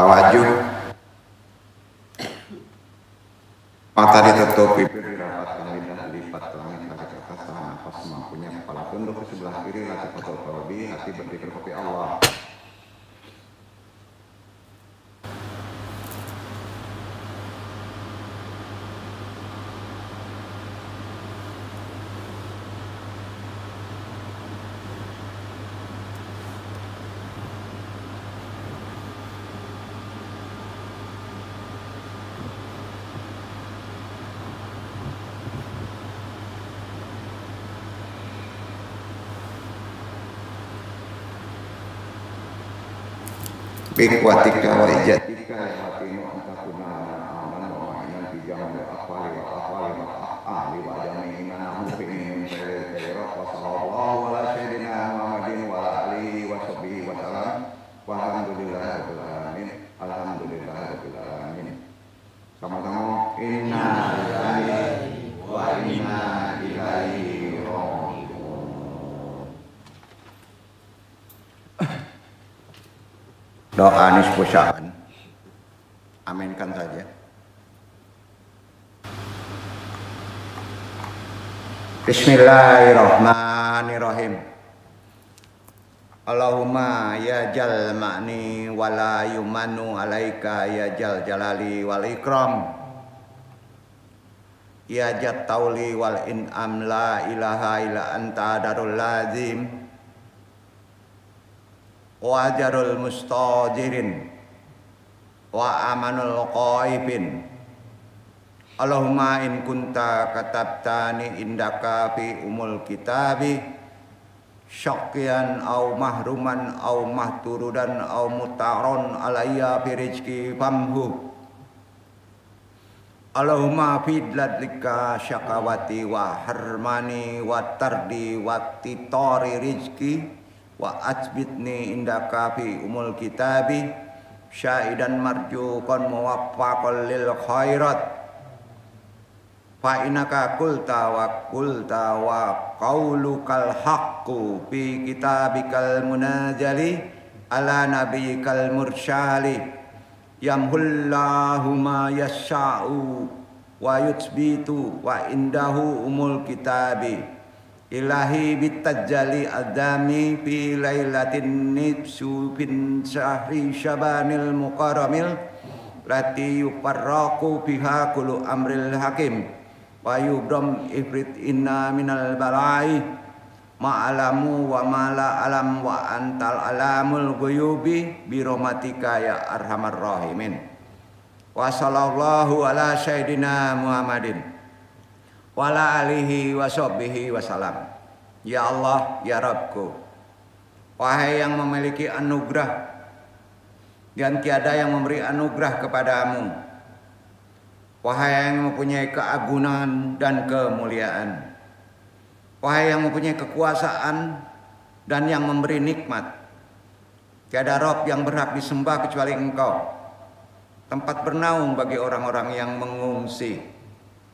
Tawajuh, mata ditutup, bibir dirapatkan, lidah dilipat, langit langit atas, tahan nafas semampunya, kepala tunduk ke sebelah kiri, hati kotor terlebih, hati berpikir kepada Allah. Bikuatika wa ijatika ya watinu antakuna aman wa ma'anan bijam wa akwali wa ahli wa jami'ina nahu fi'in khairat wa sallallahu ala sayyidina Muhammadin wa ala alihi wa sahbihi wa salam walhamdulillahi rabbil alamin alhamdulillahi rabbil alamin. Sama-sama inna lillahi wa inna ilaihi raji'un. Doa nisfu Sya'ban, aminkan saja. Bismillahirrahmanirrahim. Allahumma ya jal ma'ni wala yumanu alaika ya jal jalali wal ikram. Ya jat tauli wal in'am la ilaha illa anta darul lazim. Wa jarul mustajirin wa amanul qaibin. Allahumma in kunta katabtani indaka fi umul kitabi syaqyan au mahruman au mahturudan au mutaron alayya fi rizki famhu. Allahumma fi ladlika syakawati wa harmani wa tardi wa titori rizki wa ajbitni indaka fi umul kitabi syaidan marjuqan muwaffaqan lil khairat fa innaka qulta wa qaulukal haqqu fi kitabikal munajali ala nabiyyikal mursyali yamhullahu ma yasha'u wa yutsbitu wa indahu umul kitabi. Ilahi bitajali adami fi lailatin nibsu bin syahri syabanil muqaramil lati yufarraqu biha kullu amril hakim wa yubram ifrit inna minal balai ma'alamu wa mala alam wa antal alamul ghuyubi birahmatika ya arhamar rahimin. Wa sallallahu ala sayyidina Muhammadin wala alihi wa sahbihi wa salam. Ya Allah, ya Rabbku, wahai yang memiliki anugerah dan tiada yang memberi anugerah kepadamu, wahai yang mempunyai keagungan dan kemuliaan, wahai yang mempunyai kekuasaan dan yang memberi nikmat. Tiada Rob yang berhak disembah kecuali Engkau, tempat bernaung bagi orang-orang yang mengungsi,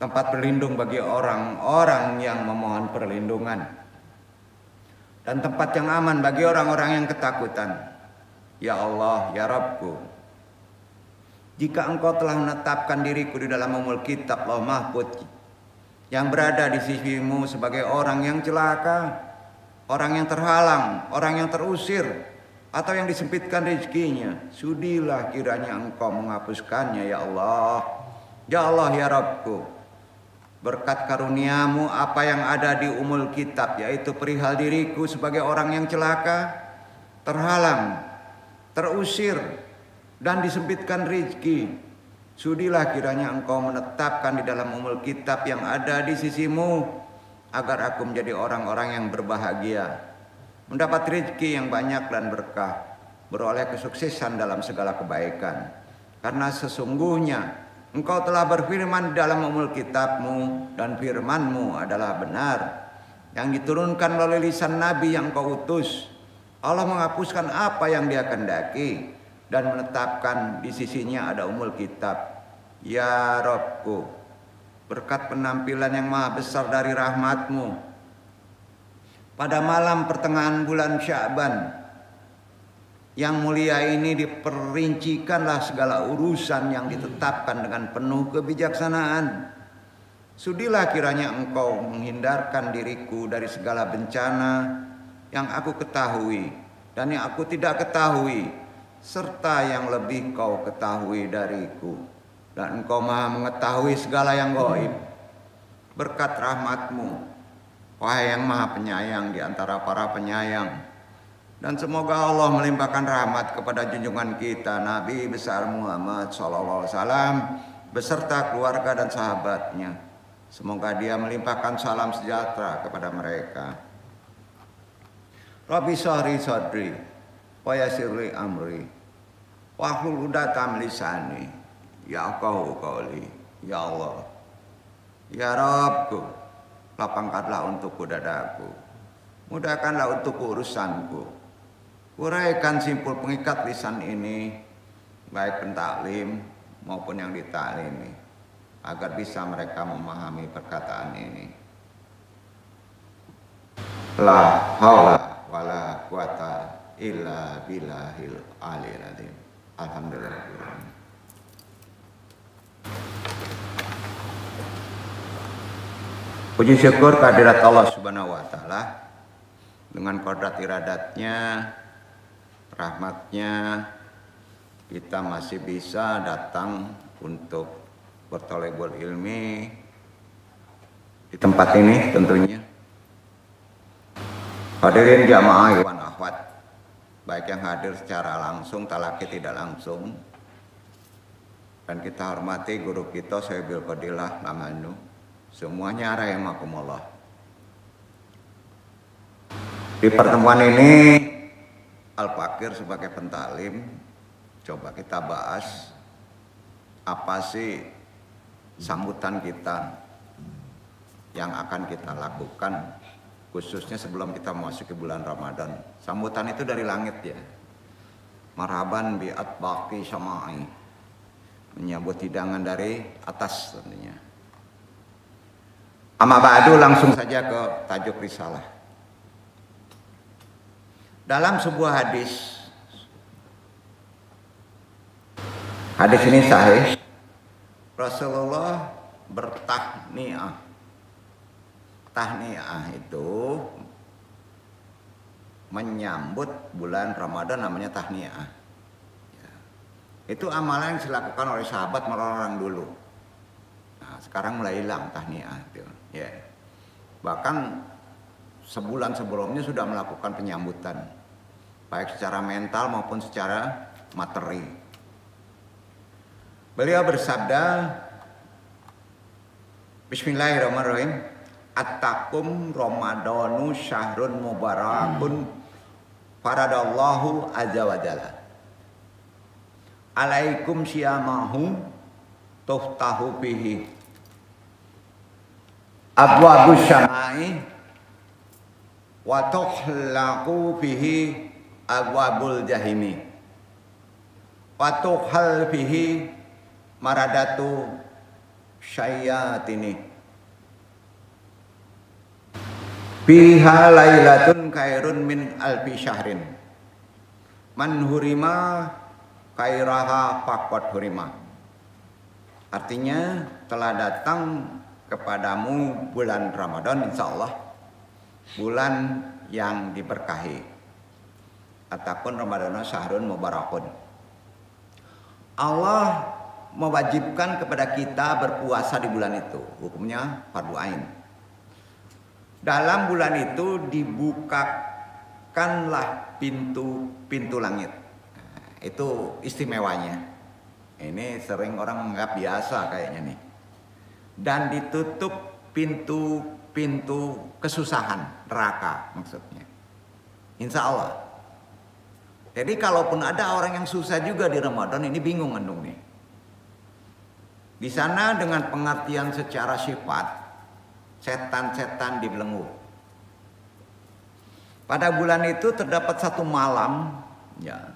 tempat berlindung bagi orang-orang yang memohon perlindungan, dan tempat yang aman bagi orang-orang yang ketakutan. Ya Allah, ya Rabbku, jika Engkau telah menetapkan diriku di dalam umul kitab Lauh Mahfuz yang berada di sisimu sebagai orang yang celaka, orang yang terhalang, orang yang terusir, atau yang disempitkan rezekinya, sudilah kiranya Engkau menghapuskannya, ya Allah. Ya Allah, ya Rabbku, berkat karuniamu apa yang ada di umul kitab, yaitu perihal diriku sebagai orang yang celaka, terhalang, terusir, dan disempitkan rezeki, sudilah kiranya Engkau menetapkan di dalam umul kitab yang ada di sisimu, agar aku menjadi orang-orang yang berbahagia, mendapat rezeki yang banyak dan berkah, beroleh kesuksesan dalam segala kebaikan. Karena sesungguhnya Engkau telah berfirman dalam umul kitabmu, dan firmanmu adalah benar, yang diturunkan melalui lisan Nabi yang Kau utus. Allah menghapuskan apa yang Dia kehendaki dan menetapkan di sisinya ada umul kitab. Ya Rabbku, berkat penampilan yang maha besar dari rahmat-Mu, pada malam pertengahan bulan Sya'ban yang mulia ini diperincikanlah segala urusan yang ditetapkan dengan penuh kebijaksanaan. Sudilah kiranya Engkau menghindarkan diriku dari segala bencana yang aku ketahui dan yang aku tidak ketahui, serta yang lebih Kau ketahui dariku, dan Engkau maha mengetahui segala yang gaib. Berkat rahmat-Mu, wahai yang maha penyayang di antara para penyayang, dan semoga Allah melimpahkan rahmat kepada junjungan kita Nabi besar Muhammad SAW beserta keluarga dan sahabatnya. Semoga Dia melimpahkan salam sejahtera kepada mereka. Rabbi sahri sadri wa yassirli amri wahlul 'uqdatam lisani yafqahu qawli. Ya Allah, ya Rabbku, lapangkanlah untukku dadaku, mudahkanlah untukku urusanku, uraikan simpul pengikat lisan ini, baik pentaklim maupun yang ditaklimi, agar bisa mereka memahami perkataan ini. La haula wala quwata illa billahil aliyil azim. Alhamdulillah. Puji syukur kehadirat Allah Subhanahu wa taala, dengan kodrat iradatnya, rahmatnya, kita masih bisa datang untuk berthalabul ilmi di tempat ini tentunya. Hadirin jamaah ikhwan akhwat, baik yang hadir secara langsung, talaki tidak langsung, dan kita hormati guru kita Syaikhul Fadilah Lamanu, semuanya rahimakumullah. Di pertemuan ini Al-Fakir sebagai pentaklim, coba kita bahas apa sih sambutan kita yang akan kita lakukan, khususnya sebelum kita memasuki bulan Ramadan. Sambutan itu dari langit ya. Marhaban bi atbaqi samai, menyambut hidangan dari atas tentunya. Amma ba'du, langsung saja ke tajuk risalah. Dalam sebuah hadis ini sahih, Rasulullah bertahniah. Tahniah itu menyambut bulan Ramadan, namanya tahniah. Ya. Itu amalan yang dilakukan oleh sahabat orang dulu. Nah, sekarang mulai hilang tahniah itu. Ya. Bahkan sebulan sebelumnya sudah melakukan penyambutan, baik secara mental maupun secara materi. Beliau bersabda, Bismillahirrahmanirrahim, At-takum Ramadanu syahrun mubarakun faradallahu azza wa jalla. alaikum siyamahu tuftahu bihi abwabus syamai wa tuhlaqu bihi abwabul jahimi wa tuhal bihi maradatu syayatini biha lailatun khairun min alfi syahrin man hurima khairaha faqad hurima. Artinya telah datang kepadamu bulan Ramadan, insyaallah bulan yang diberkahi, ataupun Ramadan syahrun mubarakun. Allah mewajibkan kepada kita berpuasa di bulan itu, hukumnya fardu ain. Dalam bulan itu dibukakanlah pintu langit. Itu istimewanya. Ini sering orang menganggap biasa kayaknya nih. Dan ditutup pintu kesusahan, neraka maksudnya. Insya Allah. Jadi kalaupun ada orang yang susah juga di Ramadan, ini bingung andung nih. Di sana dengan pengertian secara sifat, setan-setan dibelenggu. Pada bulan itu terdapat satu malam, ya,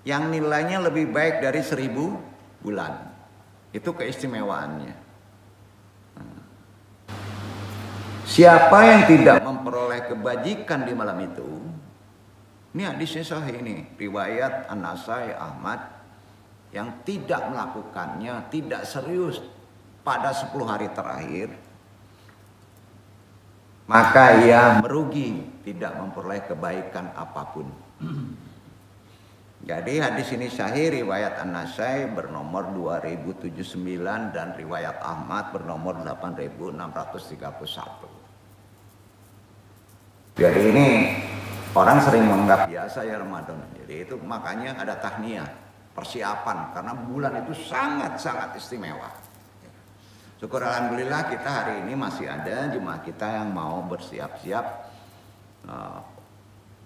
yang nilainya lebih baik dari 1000 bulan. Itu keistimewaannya. Siapa yang tidak memperoleh kebajikan di malam itu, ini hadisnya sahih ini, riwayat An-Nasai, Ahmad, yang tidak melakukannya, tidak serius pada 10 hari terakhir, maka ia merugi, tidak memperoleh kebaikan apapun. Jadi hadis ini sahih, riwayat An-Nasai bernomor 2079 dan riwayat Ahmad bernomor 8631. Jadi ini orang sering menganggap biasa ya Ramadan. Jadi itu makanya ada tahniah, persiapan, karena bulan itu sangat-sangat istimewa. Syukur alhamdulillah kita hari ini masih ada jemaah kita yang mau bersiap-siap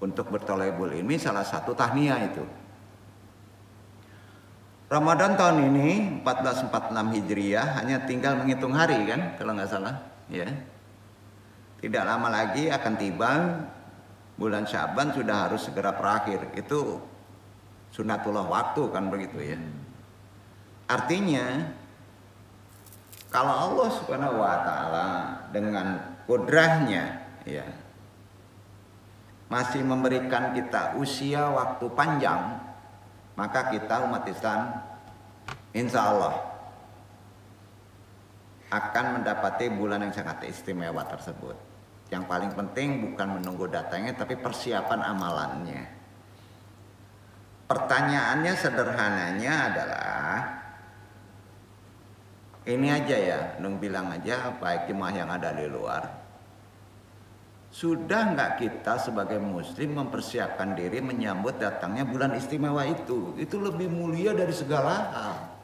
untuk berthalabul ilmi, salah satu tahniah itu. Ramadan tahun ini 1446 Hijriah hanya tinggal menghitung hari kan, kalau nggak salah, ya. Tidak lama lagi akan tiba bulan Syaban, sudah harus segera berakhir. Itu sunatullah waktu kan begitu ya. Artinya kalau Allah Subhanahu wa taala dengan kudrahnya ya masih memberikan kita usia waktu panjang, maka kita umat Islam insya Allah akan mendapati bulan yang sangat istimewa tersebut. Yang paling penting bukan menunggu datangnya, tapi persiapan amalannya. Pertanyaannya sederhananya adalah ini aja ya, Nung bilang aja, baik jemaah yang ada di luar, sudah nggak kita sebagai muslim mempersiapkan diri menyambut datangnya bulan istimewa itu? Itu lebih mulia dari segala hal.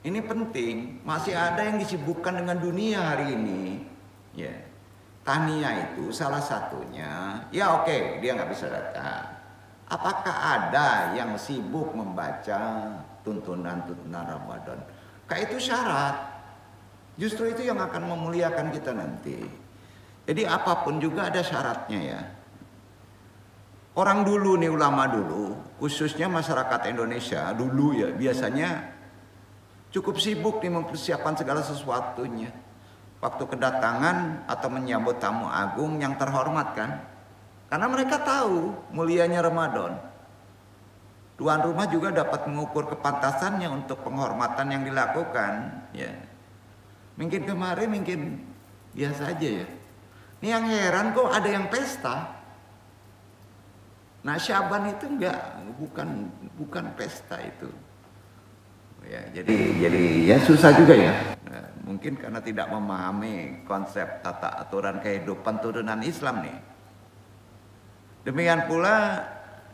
Ini penting. Masih ada yang disibukkan dengan dunia hari ini. Ya, tahniah itu salah satunya. Ya oke, dia nggak bisa datang. Apakah ada yang sibuk membaca tuntunan-tuntunan Ramadan? Kayak itu syarat. Justru itu yang akan memuliakan kita nanti. Jadi apapun juga ada syaratnya ya. Orang dulu nih, ulama dulu, khususnya masyarakat Indonesia dulu ya, biasanya cukup sibuk nih mempersiapkan segala sesuatunya. Waktu kedatangan atau menyambut tamu agung yang terhormat kan. Karena mereka tahu mulianya Ramadan. Tuan rumah juga dapat mengukur kepantasannya untuk penghormatan yang dilakukan. Ya. Mungkin kemarin mungkin biasa aja ya. Ini yang heran kok ada yang pesta. Nah Syaban itu bukan pesta itu. Ya, jadi ya susah juga ya. Nah, mungkin karena tidak memahami konsep tata aturan kehidupan turunan Islam nih. Demikian pula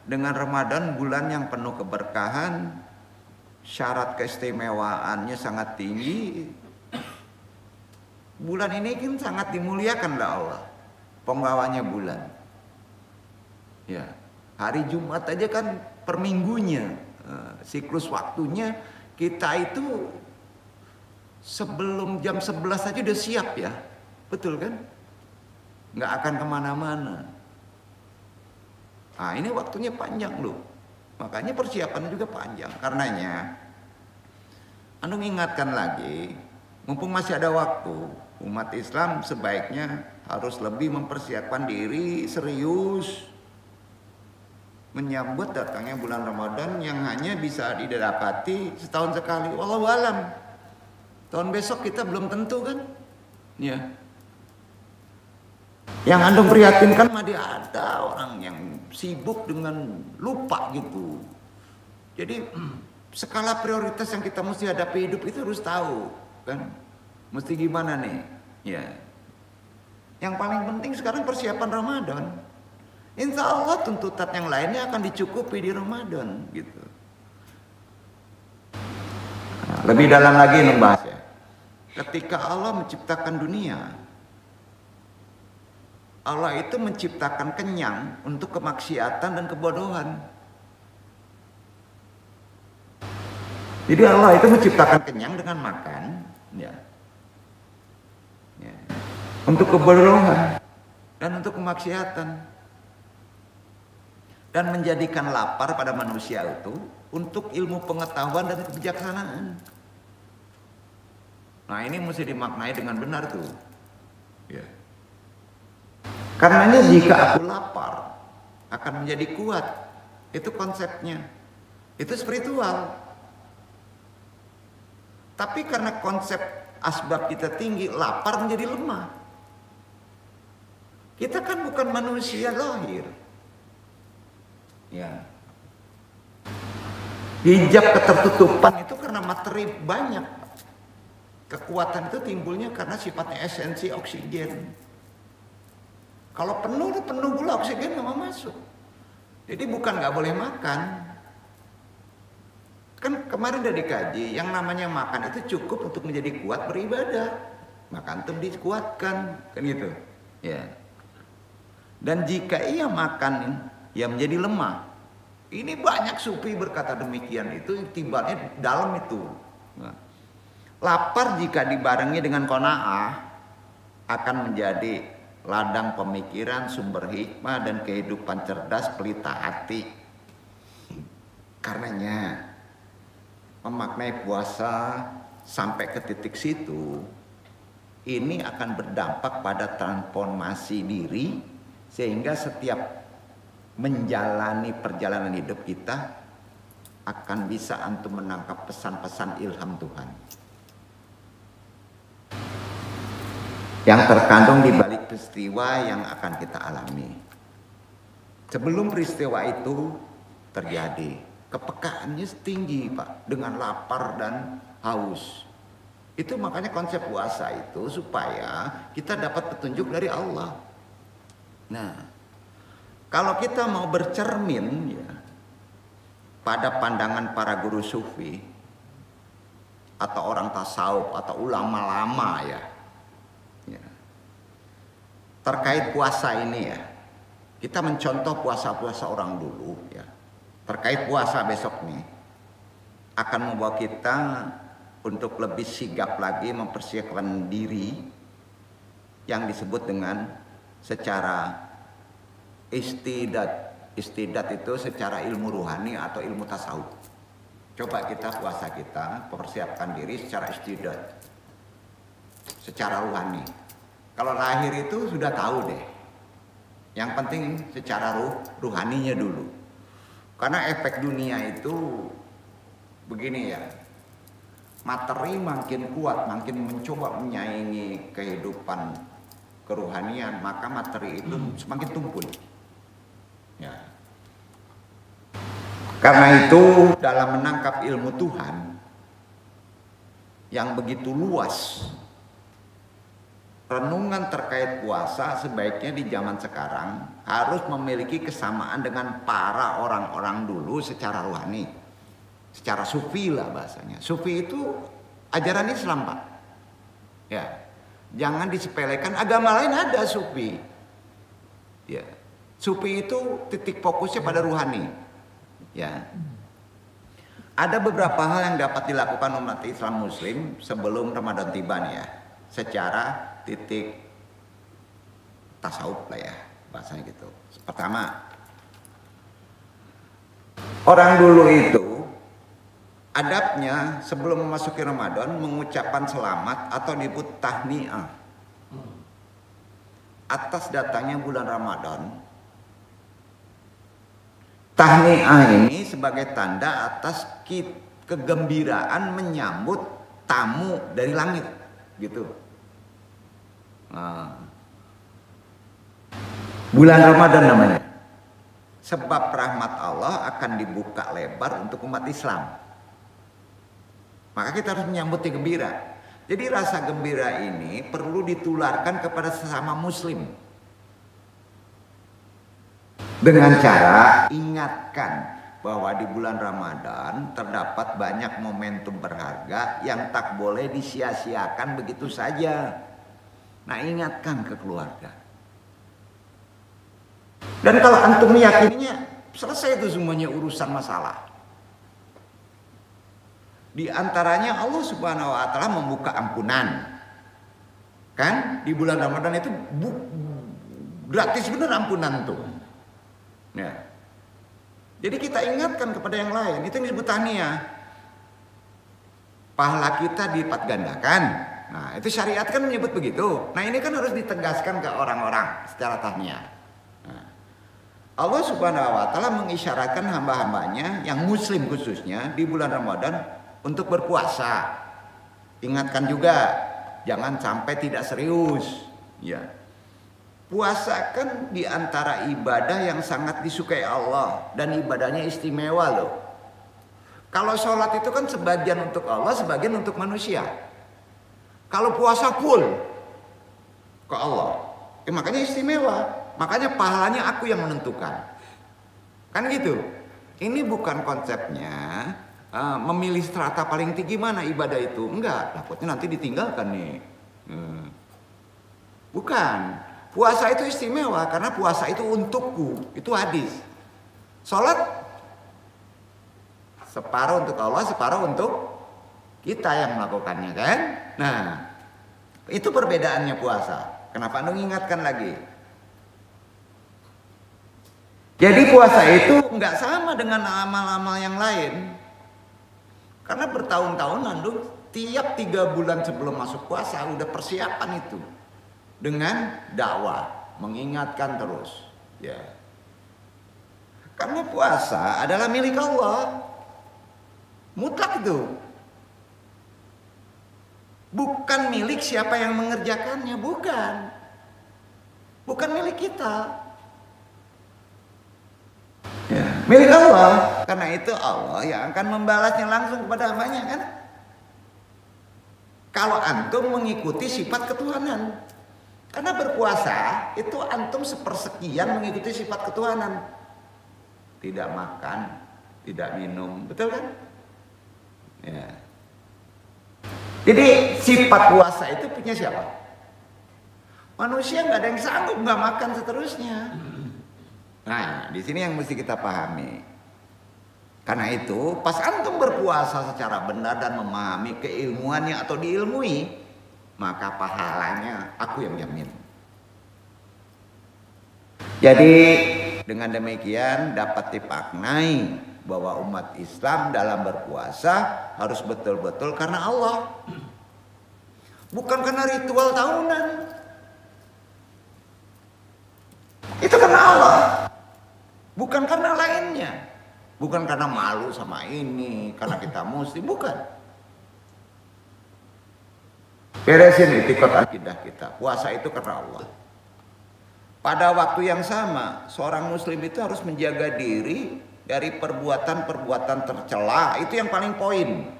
dengan Ramadan, bulan yang penuh keberkahan, syarat keistimewaannya sangat tinggi. Bulan ini kan sangat dimuliakan oleh Allah, pengbawanya bulan. Ya, hari Jumat aja kan per minggunya Siklus waktunya kita itu sebelum jam 11 aja udah siap ya. Betul kan? Nggak akan kemana-mana. Nah ini waktunya panjang loh. Makanya persiapannya juga panjang. Karenanya, anu ingatkan lagi, mumpung masih ada waktu, umat Islam sebaiknya harus lebih mempersiapkan diri serius menyambut datangnya bulan Ramadan yang hanya bisa didapati setahun sekali. Wallahu alam. Tahun besok kita belum tentu kan? Ya. Yang antum prihatinkan mah ada orang yang sibuk dengan lupa gitu. Jadi skala prioritas yang kita mesti hadapi hidup itu harus tahu kan. Mesti gimana nih? Ya. Yang paling penting sekarang persiapan Ramadan. Insya Allah tuntutan yang lainnya akan dicukupi di Ramadan gitu. Nah, lebih dalam lagi membahasnya. Ketika Allah menciptakan dunia, Allah itu menciptakan kenyang untuk kemaksiatan dan kebodohan. Jadi Allah itu menciptakan kenyang dengan makan, ya, untuk kebodohan dan untuk kemaksiatan, dan menjadikan lapar pada manusia itu untuk ilmu pengetahuan dan kebijaksanaan. Nah ini mesti dimaknai dengan benar tuh. Ya. Karenanya jika aku lapar akan menjadi kuat. Itu konsepnya. Itu spiritual. Tapi karena konsep asbab kita tinggi, lapar menjadi lemah. Kita kan bukan manusia lahir. Ya. Hijab ketertutupan itu karena materi banyak. Kekuatan itu timbulnya karena sifatnya esensi oksigen. Kalau penuh pula oksigen nggak mau masuk. Jadi bukan nggak boleh makan. Kan kemarin udah dikaji, yang namanya makan itu cukup untuk menjadi kuat beribadah. Makan tuh dikuatkan, kan gitu. Ya. Dan jika ia makan, ia menjadi lemah. Ini banyak sufi berkata demikian, itu timbalnya dalam itu. Nah. Lapar jika dibarengi dengan qanaah akan menjadi ladang pemikiran, sumber hikmah dan kehidupan cerdas pelita hati. Karenanya memaknai puasa sampai ke titik situ ini akan berdampak pada transformasi diri sehingga setiap menjalani perjalanan hidup kita akan bisa antum menangkap pesan-pesan ilham Tuhan yang terkandung di balik peristiwa yang akan kita alami. Sebelum peristiwa itu terjadi, kepekaannya tinggi Pak, dengan lapar dan haus. Itu makanya konsep puasa itu supaya kita dapat petunjuk dari Allah. Nah, kalau kita mau bercermin ya pada pandangan para guru sufi atau orang tasawuf atau ulama lama ya, terkait puasa ini ya, kita mencontoh puasa-puasa orang dulu ya. Terkait puasa besok nih akan membawa kita untuk lebih sigap lagi mempersiapkan diri yang disebut dengan secara istidat. Istidat itu secara ilmu ruhani atau ilmu tasawuf. Coba kita puasa kita mempersiapkan diri secara istidat, secara ruhani. Kalau lahir itu sudah tahu deh. Yang penting secara ruhaninya dulu. Karena efek dunia itu begini ya. Materi makin kuat, makin mencoba menyaingi kehidupan keruhanian, maka materi itu semakin tumpul. Ya. Karena itu dalam menangkap ilmu Tuhan yang begitu luas, renungan terkait puasa sebaiknya di zaman sekarang harus memiliki kesamaan dengan para orang-orang dulu secara rohani, secara sufi lah bahasanya. Sufi itu ajaran Islam Pak. Ya, jangan disepelekan. Agama lain ada sufi. Ya, sufi itu titik fokusnya pada rohani. Ya, Ada beberapa hal yang dapat dilakukan umat Islam Muslim sebelum Ramadan tiba nih ya, secara titik tasawuf lah ya, bahasanya gitu. Pertama, orang dulu itu adabnya sebelum memasuki Ramadan mengucapkan selamat atau disebut tahniah atas datangnya bulan Ramadan. Tahniah ini sebagai tanda atas kegembiraan menyambut tamu dari langit, gitu. Nah, bulan Ramadan namanya. Sebab rahmat Allah akan dibuka lebar untuk umat Islam. Maka kita harus menyambutnya gembira. Jadi rasa gembira ini perlu ditularkan kepada sesama muslim. Dengan cara ingatkan bahwa di bulan Ramadan terdapat banyak momentum berharga yang tak boleh disia-siakan begitu saja. Nah, ingatkan ke keluarga. Dan kalau antum meyakininya, selesai itu semuanya urusan masalah. Di antaranya Allah Subhanahu wa taala membuka ampunan. Kan di bulan Ramadan itu gratis bener ampunan tuh. Ya. Jadi kita ingatkan kepada yang lain, itu yang disebut tahniah. Pahala kita dilipat gandakan. Nah, itu syariat kan menyebut begitu. Nah, ini kan harus ditegaskan ke orang-orang secara tahniah. Nah, Allah Subhanahu wa taala mengisyaratkan hamba-hambanya yang muslim khususnya di bulan Ramadan untuk berpuasa. Ingatkan juga jangan sampai tidak serius. Ya. Puasa kan diantara ibadah yang sangat disukai Allah dan ibadahnya istimewa loh. Kalau sholat itu kan sebagian untuk Allah, sebagian untuk manusia. Kalau puasa full ke Allah, makanya istimewa. Makanya pahalanya aku yang menentukan. Kan gitu. Ini bukan konsepnya memilih strata paling tinggi mana ibadah itu. Enggak, takutnya nanti ditinggalkan nih. Bukan. Puasa itu istimewa karena puasa itu untukku. Itu hadis. Sholat separuh untuk Allah, separuh untuk kita yang melakukannya kan. Nah, itu perbedaannya puasa. Kenapa Anda ingatkan lagi? Jadi puasa itu nggak sama dengan amal-amal yang lain. Karena bertahun-tahun Anda tiap 3 bulan sebelum masuk puasa udah persiapan itu. Dengan dakwah, mengingatkan terus. Ya. Karena puasa adalah milik Allah. Mutlak itu. Bukan milik siapa yang mengerjakannya, bukan. Bukan milik kita. Ya, milik Allah. Karena itu Allah yang akan membalasnya langsung kepada hambanya kan. Kalau antum mengikuti sifat ketuhanan. Karena berpuasa itu antum sepersekian mengikuti sifat ketuhanan. Tidak makan, tidak minum, betul kan? Ya. Jadi sifat puasa itu punya siapa? Manusia nggak ada yang sanggup nggak makan seterusnya. Nah, di sini yang mesti kita pahami. Karena itu, pas antum berpuasa secara benar dan memahami keilmuannya atau diilmui, maka pahalanya aku yang jamin. Jadi dengan demikian dapat dipaknai bahwa umat Islam dalam berpuasa harus betul-betul karena Allah. Bukan karena ritual tahunan. Itu karena Allah. Bukan karena lainnya. Bukan karena malu sama ini, karena kita muslim, bukan. Beresin itikad akidah kita. Puasa itu karena Allah. Pada waktu yang sama, seorang muslim itu harus menjaga diri dari perbuatan-perbuatan tercela. Itu yang paling poin.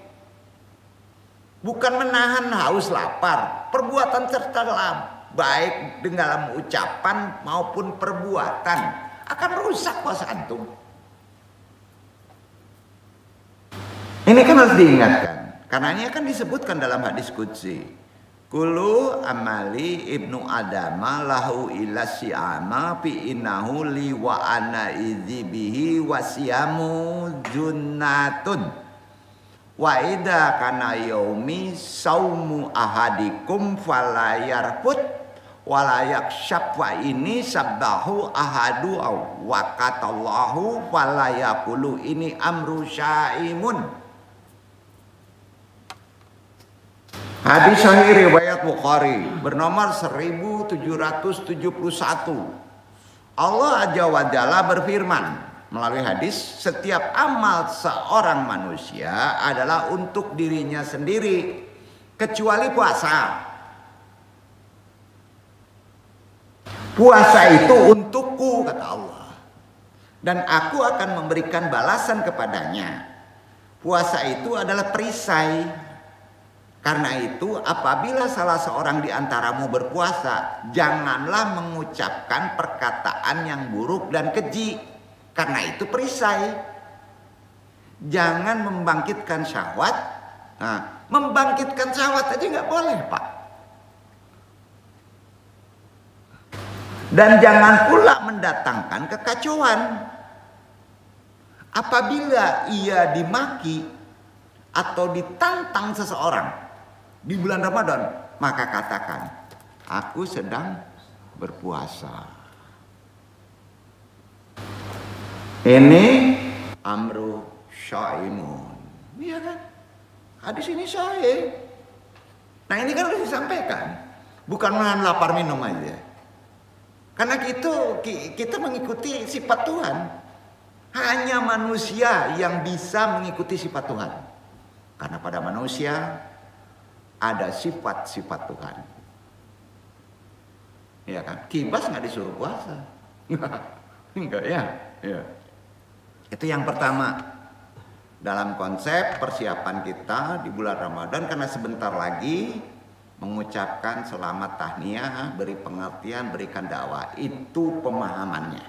Bukan menahan haus lapar. Perbuatan tercela baik dalam ucapan maupun perbuatan akan rusak puasa antum. Ini kan harus diingatkan. Karena ini akan disebutkan dalam hadis qudsi. Kullu amali ibnu adama lahu illa si'ama fi innahu li wa ana idzi bihi wa siyamu junnatun. Wa idza kana yaumi saumu ahadikum fala yarfut wala yakshab wa ini sabbahu ahadu wa qatallahu fala yaqulu ini amru syaimun. Hadis sahih riwayat Bukhari bernomor 1771. Allah Azza wa Jalla berfirman melalui hadis, setiap amal seorang manusia adalah untuk dirinya sendiri kecuali puasa. Puasa itu untukku, kata Allah, dan aku akan memberikan balasan kepadanya. Puasa itu adalah perisai. Karena itu apabila salah seorang di antaramu berpuasa, janganlah mengucapkan perkataan yang buruk dan keji. Karena itu perisai. Jangan membangkitkan syahwat. Nah, membangkitkan syahwat aja nggak boleh, Pak. Dan jangan pula mendatangkan kekacauan. Apabila ia dimaki atau ditantang seseorang di bulan Ramadan, maka katakan, aku sedang berpuasa. Ini amru syaimun. Iya kan? Hadis ini sahih. Nah ini kan harus disampaikan. Bukan menahan lapar minum aja. Karena kita mengikuti sifat Tuhan. Hanya manusia yang bisa mengikuti sifat Tuhan. Karena pada manusia ada sifat-sifat Tuhan. Iya kan? Kibas nggak disuruh puasa. Enggak ya? Ya. Itu yang pertama. Dalam konsep persiapan kita di bulan Ramadan, karena sebentar lagi mengucapkan selamat tahniah, beri pengertian, berikan dakwah. Itu pemahamannya.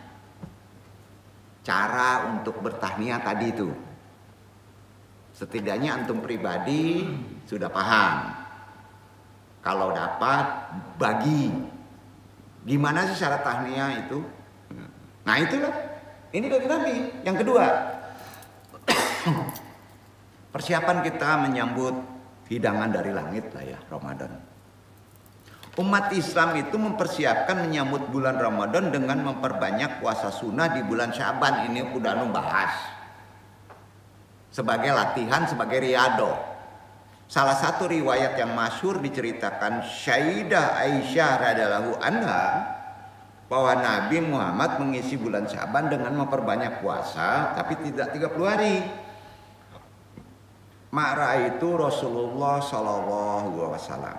Cara untuk bertahniah tadi itu. Setidaknya antum pribadi sudah paham. Kalau dapat, bagi. Gimana sih cara tahniah itu? Nah itulah. Ini dari Nabi. Yang kedua, persiapan kita menyambut hidangan dari langit lah ya, Ramadan. Umat Islam itu mempersiapkan menyambut bulan Ramadan dengan memperbanyak puasa sunnah di bulan Syaban. Ini udah bahas. Sebagai latihan, sebagai riyadhah. Salah satu riwayat yang masyhur diceritakan Sayyidah Aisyah radhiyallahu anha bahwa Nabi Muhammad mengisi bulan Syaban dengan memperbanyak puasa, tapi tidak 30 hari. Ma'ra itu Rasulullah sallallahu alaihi wasallam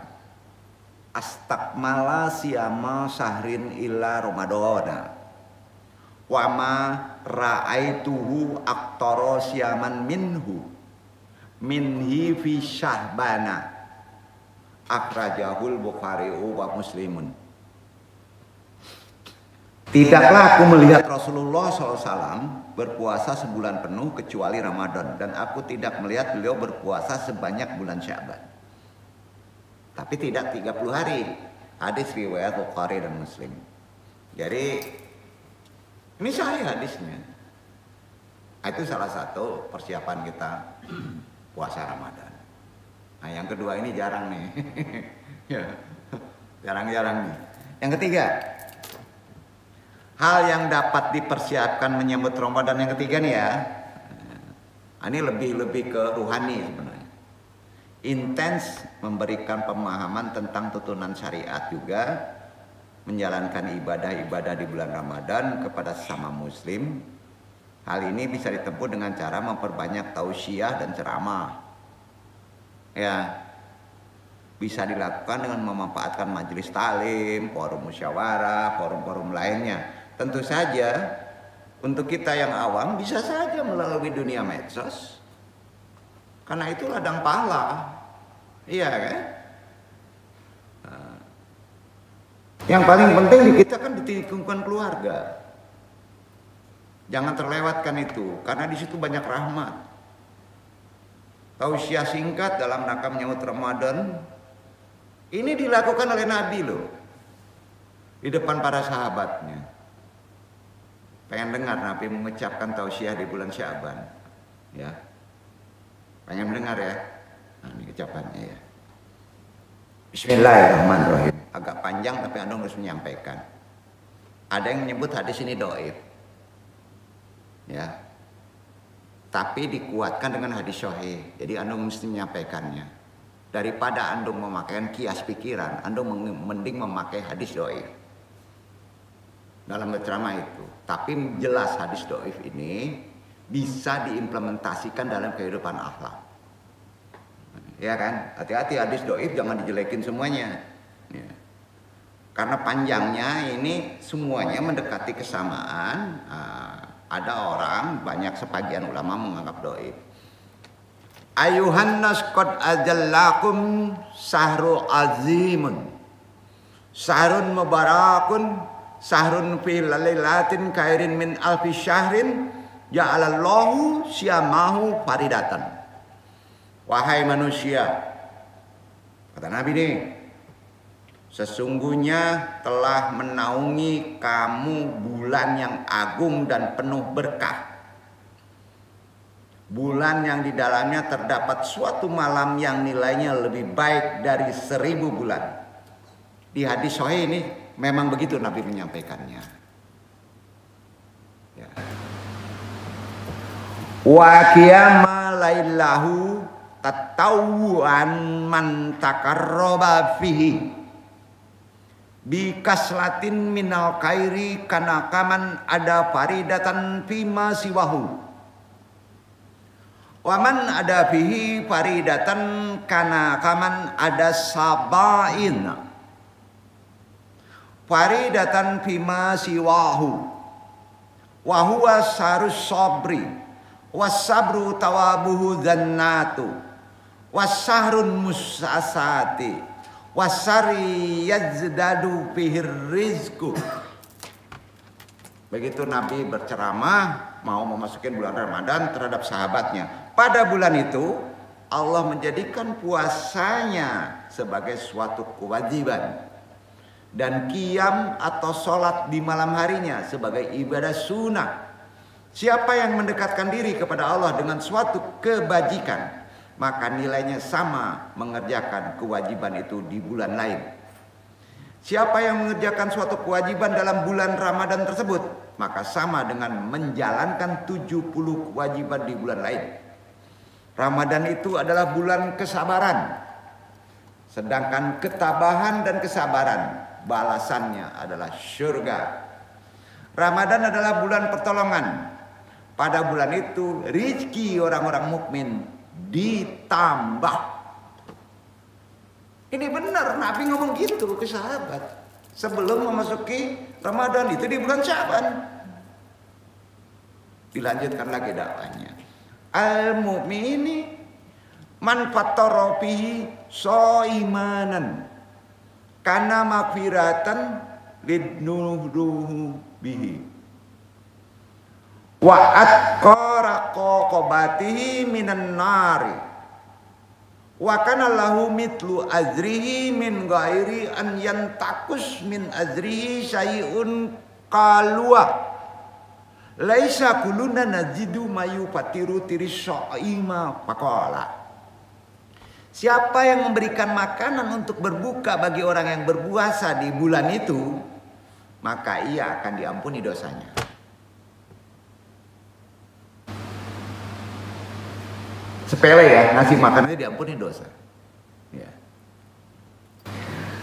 astakmala siyama sahrin illa Ramadana wa ma ra'aituhu aktara siyaman minhu minhi fi syahbana akrajahul Bukhari wa Muslimun. Tidaklah aku melihat Rasulullah SAW berpuasa sebulan penuh kecuali Ramadan, dan aku tidak melihat beliau berpuasa sebanyak bulan Syaban. Tapi tidak 30 hari. Hadis riwayat Bukhari dan Muslim. Jadi ini sahih hadisnya. Itu salah satu persiapan kita puasa Ramadan. Nah yang kedua ini jarang nih. Ya, jarang-jarang nih. Yang ketiga, hal yang dapat dipersiapkan menyambut Ramadan yang ketiga nih ya. Ini lebih ke rohani sebenarnya. Intens memberikan pemahaman tentang tuntunan syariat juga, menjalankan ibadah-ibadah di bulan Ramadan kepada sesama muslim. Hal ini bisa ditempuh dengan cara memperbanyak tausiah dan ceramah. Ya, bisa dilakukan dengan memanfaatkan majelis taklim, forum musyawarah, forum-forum lainnya. Tentu saja untuk kita yang awam bisa saja melalui dunia medsos. Karena itu ladang pahala. Iya kan? Yang paling penting di kita kan di lingkungan keluarga. Jangan terlewatkan itu, karena di situ banyak rahmat. Tausiah singkat dalam rangka menyambut Ramadan ini dilakukan oleh Nabi loh, di depan para sahabatnya. Pengen dengar Nabi mengucapkan tausiah di bulan Syaban, ya. Pengen mendengar ya? Nah, ini ucapannya ya. Bismillahirrahmanirrahim. Agak panjang tapi Anda harus menyampaikan. Ada yang menyebut hadis ini dhaif. Ya. Tapi dikuatkan dengan hadis sahih. Jadi Anda mesti menyampaikannya. Daripada Anda memakai kias pikiran, Anda mending memakai hadis dhaif dalam berceramah itu. Tapi jelas hadis dhaif ini bisa diimplementasikan dalam kehidupan akhlak. Ya kan? Hati-hati hadis dhaif jangan dijelekin semuanya. Ya. Karena panjangnya ini semuanya mendekati kesamaan. Ada orang, banyak sebagian ulama menganggap dhaif. Ayuhan nas qad ajallakum sahru azimun. Sahrun mubarakun, sahrun fi lailatin khairin min alfi syahrin, ja'alallahu syamahu faridatan. Wahai manusia, kata Nabi nih, sesungguhnya telah menaungi kamu bulan yang agung dan penuh berkah. Bulan yang di dalamnya terdapat suatu malam yang nilainya lebih baik dari 1000 bulan. Di hadis sahih ini memang begitu Nabi menyampaikannya. Ya. Wa qiyama lailahu tatawwan man takarraba fihi bi kaslatin minal khairi kana kaman ada faridatan fima siwahu. Waman ada fihi faridatan kana kaman ada sabain faridatan fima siwahu wa huwa sarus sabri was-sabru tawabuhu dzannatu was-sahrun musasati was-sari yazdadu fihir rizqu. Begitu Nabi berceramah mau memasuki bulan Ramadan terhadap sahabatnya. Pada bulan itu Allah menjadikan puasanya sebagai suatu kewajiban dan qiyam atau sholat di malam harinya sebagai ibadah sunnah. Siapa yang mendekatkan diri kepada Allah dengan suatu kebajikan, maka nilainya sama mengerjakan kewajiban itu di bulan lain. Siapa yang mengerjakan suatu kewajiban dalam bulan Ramadan tersebut, maka sama dengan menjalankan 70 kewajiban di bulan lain. Ramadan itu adalah bulan kesabaran. Sedangkan ketabahan dan kesabaran balasannya adalah surga. Ramadan adalah bulan pertolongan. Pada bulan itu rezeki orang-orang mukmin ditambah. Ini benar Nabi ngomong gitu ke sahabat sebelum memasuki Ramadan itu di bulan Syaban. Dilanjutkan lagi dakwahnya. Al-mu'mini man fattara fihi shaimanan kana magfiratan lidnuruhu bihi wa atqara qaqabatihi minan nari wa kana lahu mitlu azrihi min ghairi an yantakus min azrihi syai'un qalwa laisa kuluna najidu mayu patiru tirishaima faqala. Siapa yang memberikan makanan untuk berbuka bagi orang yang berpuasa di bulan itu, maka ia akan diampuni dosanya. Sepele ya, ngasih makanannya diampuni dosa. Ya.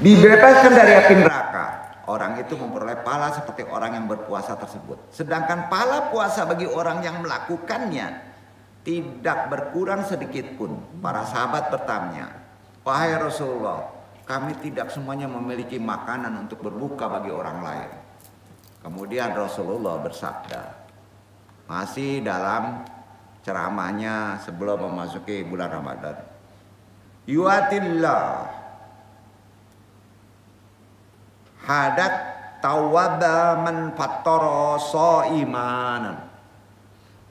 Dibebaskan dari api neraka. Orang itu memperoleh pahala seperti orang yang berpuasa tersebut. Sedangkan pahala puasa bagi orang yang melakukannya tidak berkurang sedikit pun. Para sahabat bertanya, wahai Rasulullah, kami tidak semuanya memiliki makanan untuk berbuka bagi orang lain. Kemudian Rasulullah bersabda, masih dalam ceramahnya sebelum memasuki bulan Ramadan, yuatillah hadat tawaba man fattara shaimanan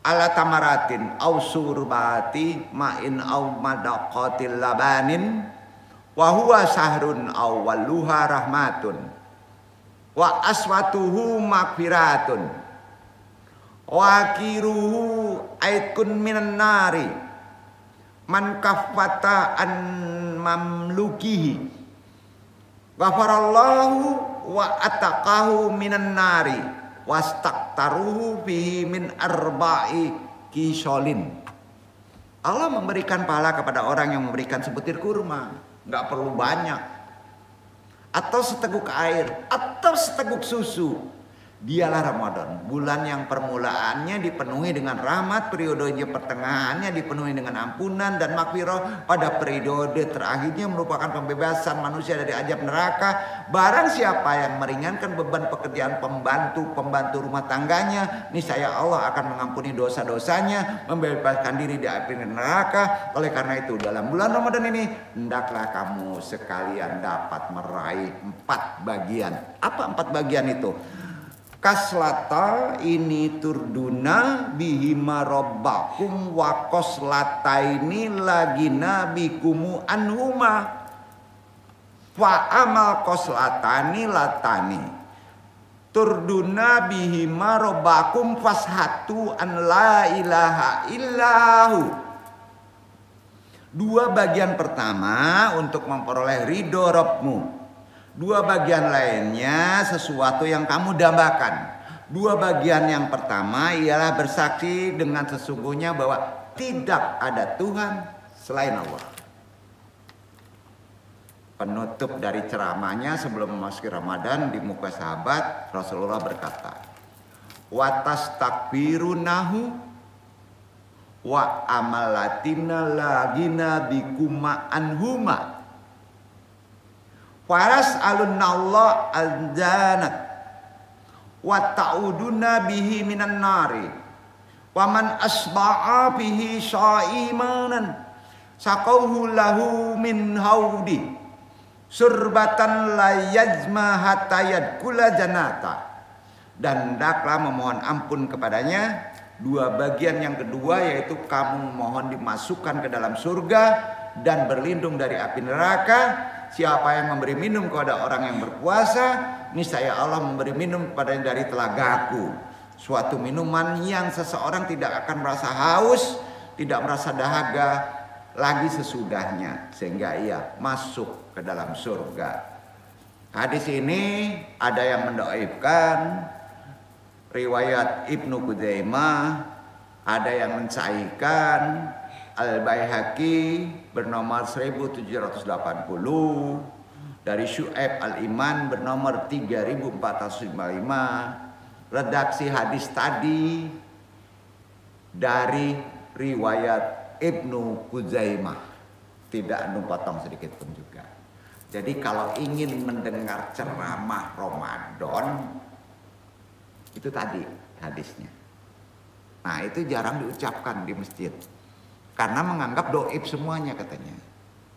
ala tamaratin aw surbati ma'in aw madaqatil labanin wa huwa sahrun aw walluha rahmatun wa aswatuhu maghfiratun wa kiruhu aikun minan nari man kaffata an mamlukihi ghafarallahu wa ataqahu minan nari wastaktaruhu fihi min arba'i kisolin. Allah memberikan pahala kepada orang yang memberikan sebutir kurma, nggak perlu banyak, atau seteguk air, atau seteguk susu. Dialah Ramadan, bulan yang permulaannya dipenuhi dengan rahmat, periodenya pertengahannya dipenuhi dengan ampunan dan maghfirah, pada periode terakhirnya merupakan pembebasan manusia dari azab neraka. Barang siapa yang meringankan beban pekerjaan pembantu rumah tangganya, niscaya Allah akan mengampuni dosa-dosanya, membebaskan diri dari api neraka. Oleh karena itu dalam bulan Ramadan ini hendaklah kamu sekalian dapat meraih 4 bagian. Apa 4 bagian itu? Kaslata ini turduna bihima robbakum wa koslataini lagina bikumu anhuma fa amal koslatani latani turduna bihima robbakum fashatu an la ilaha illahu. 2 bagian pertama untuk memperoleh ridho Rabbmu. 2 bagian lainnya sesuatu yang kamu dambakan. 2 bagian yang pertama ialah bersaksi dengan sesungguhnya bahwa tidak ada Tuhan selain Allah. Penutup dari ceramahnya sebelum memasuki Ramadan di muka sahabat, Rasulullah berkata, watas takbirunahu wa amalatina lagina bikuma anhuma faras alunallah aljanat wa ta'uduna bihi minan nari wa man asba'a bihi syaimanan saqauhu lahu min haudi surbatan la yajma hatta yadkula janata. Dan hendaklah memohon ampun kepadanya. 2 bagian yang kedua yaitu kamu mohon dimasukkan ke dalam surga dan berlindung dari api neraka. Siapa yang memberi minum kepada orang yang berpuasa, niscaya Allah memberi minum kepadanya dari telagaku, suatu minuman yang seseorang tidak akan merasa haus, tidak merasa dahaga lagi sesudahnya, sehingga ia masuk ke dalam surga. Hadis ini ada yang mendoaifkan riwayat Ibnu Khuzaimah, ada yang mensahihkan. Al-Baihaqi bernomor 1780, dari Syu'aib Al-Iman bernomor 3455. Redaksi hadis tadi dari riwayat Ibnu Khuzaimah, tidak potong sedikit pun juga. Jadi kalau ingin mendengar ceramah Ramadan, itu tadi hadisnya. Nah, itu jarang diucapkan di masjid karena menganggap doib semuanya katanya.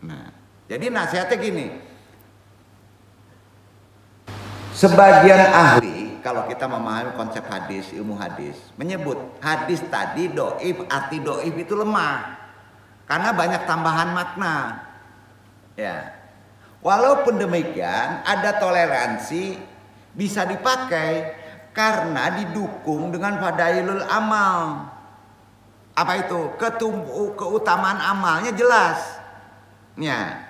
Nah, jadi nasihatnya gini. Sebagian ahli, kalau kita memahami konsep hadis, ilmu hadis, menyebut hadis tadi doib, arti doib itu lemah karena banyak tambahan makna. Ya. Walaupun demikian, ada toleransi, bisa dipakai karena didukung dengan fadailul amal. Apa itu? Keutamaan amalnya jelas. Ya.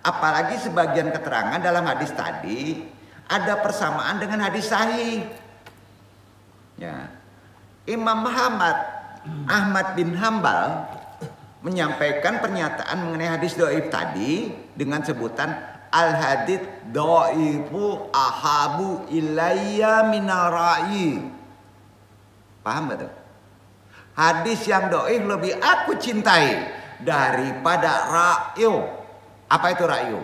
Apalagi sebagian keterangan dalam hadis tadi ada persamaan dengan hadis sahih. Ya. Imam Ahmad bin Hambal menyampaikan pernyataan mengenai hadis dhaif tadi dengan sebutan al-hadits dhaifu ahabu ilayya minal ra'i. Paham betul? Hadis yang dhaif lebih aku cintai daripada ra'yu. Apa itu ra'yu?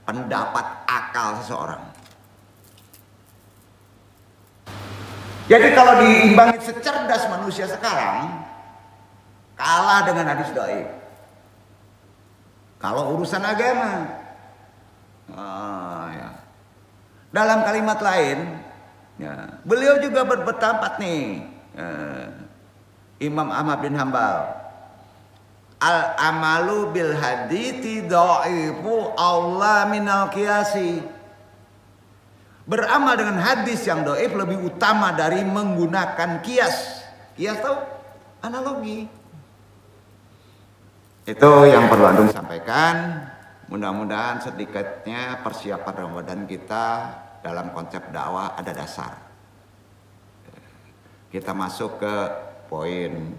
Pendapat akal seseorang. Jadi kalau diimbangi secerdas manusia sekarang, kalah dengan hadis dhaif. Kalau urusan agama, ya. Dalam kalimat lain, ya, beliau juga berpendapat nih, Imam Ahmad bin Hambal, al-amalu bil hadithi dhaifu aula minal qiyasi. Beramal dengan hadis yang dhaif lebih utama dari menggunakan kias. Kias tahu? Analogi. Itu yang perlu Antum sampaikan. Mudah-mudahan sedikitnya persiapan Ramadan kita dalam konsep dakwah ada dasar. Kita masuk ke poin